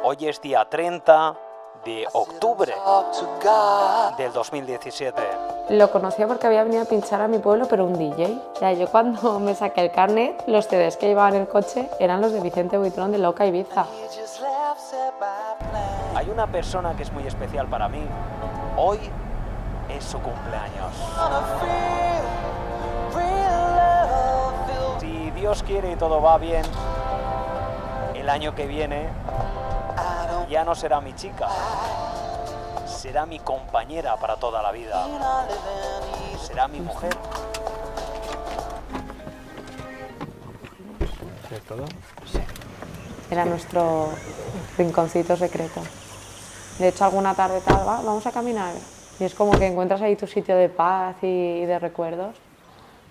Hoy es día 30 de octubre del 2017. Lo conocía porque había venido a pinchar a mi pueblo, pero un DJ. Ya, yo cuando me saqué el carnet, los CDs que llevaba en el coche eran los de Vicente Buitrón de Loca Ibiza. Hay una persona que es muy especial para mí. Hoy es su cumpleaños. Si Dios quiere y todo va bien, el año que viene ya no será mi chica, será mi compañera para toda la vida, será mi mujer. ¿Es todo? Sí. Era nuestro rinconcito secreto. De hecho, alguna tarde tal, vamos a caminar. Y es como que encuentras ahí tu sitio de paz y de recuerdos.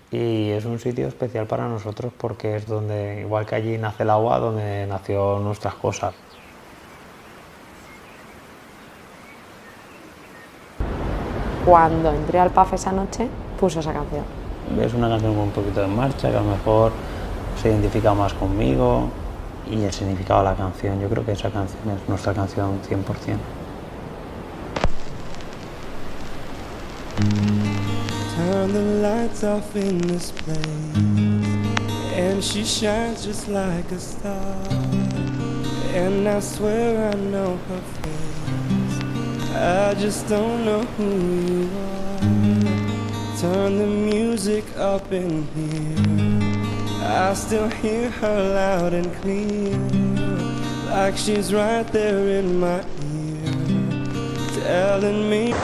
Y es un sitio especial para nosotros porque es donde, igual que allí nace el agua, donde nació nuestras cosas. Cuando entré al pub esa noche, puso esa canción. Es una canción con un poquito de marcha, que a lo mejor se identifica más conmigo, y el significado de la canción, yo creo que esa canción es nuestra canción 100%. Turn the lights off in this place, and she shines just like a star, and I swear I know her face, I just don't know who you are. Turn the music up in here, I still hear her loud and clear, like she's right there in my ear, telling me.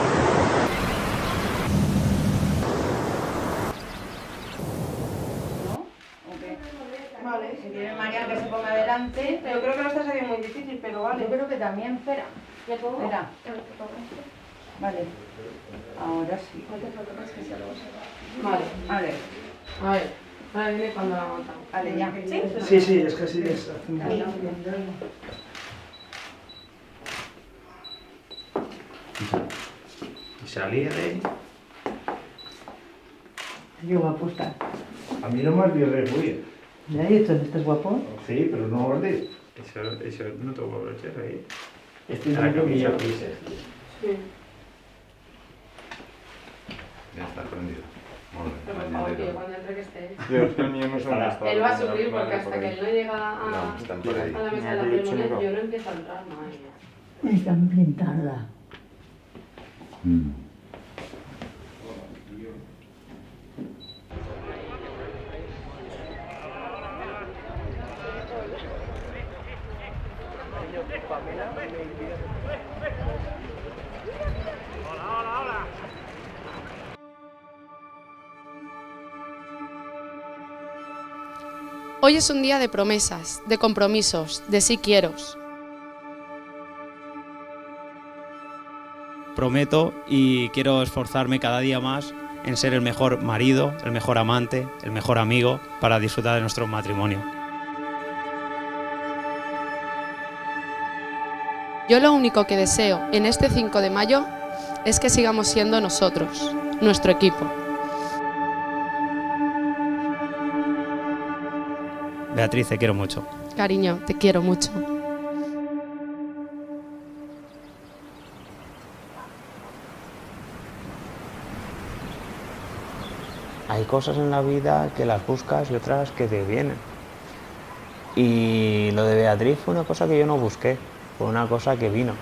Vale, si viene María que se ponga adelante. Yo creo que lo estás haciendo muy difícil, pero vale. Yo creo que también, espera. Espera. Vale. Ahora sí. Vale, a ver. A ver, ahora viene cuando la montan. Vale, ya. Sí, sí, es que así es. Y salía de ahí. Qué guapo está. A mí no me has visto muy. ¿Me has dicho que estás guapo? Sí, pero no lo sé. Eso no te puedo echar ahí. Este es La el camisa que pisa. Sí. Ya está prendido. Pero por favor, que cuando entre que esté. El mío no son hasta. Él va a sufrir porque hasta que él no llega a No, están por ahí. la mesa de la ceremonia, yo no empiezo a entrar, madre mía. Están pintada. Hoy es un día de promesas, de compromisos, de sí quiero. Prometo y quiero esforzarme cada día más en ser el mejor marido, el mejor amante, el mejor amigo para disfrutar de nuestro matrimonio. Yo lo único que deseo en este 5 de mayo es que sigamos siendo nosotros, nuestro equipo. Beatriz, te quiero mucho. Cariño, te quiero mucho. Hay cosas en la vida que las buscas y otras que te vienen. Y lo de Beatriz fue una cosa que yo no busqué, fue una cosa que vino.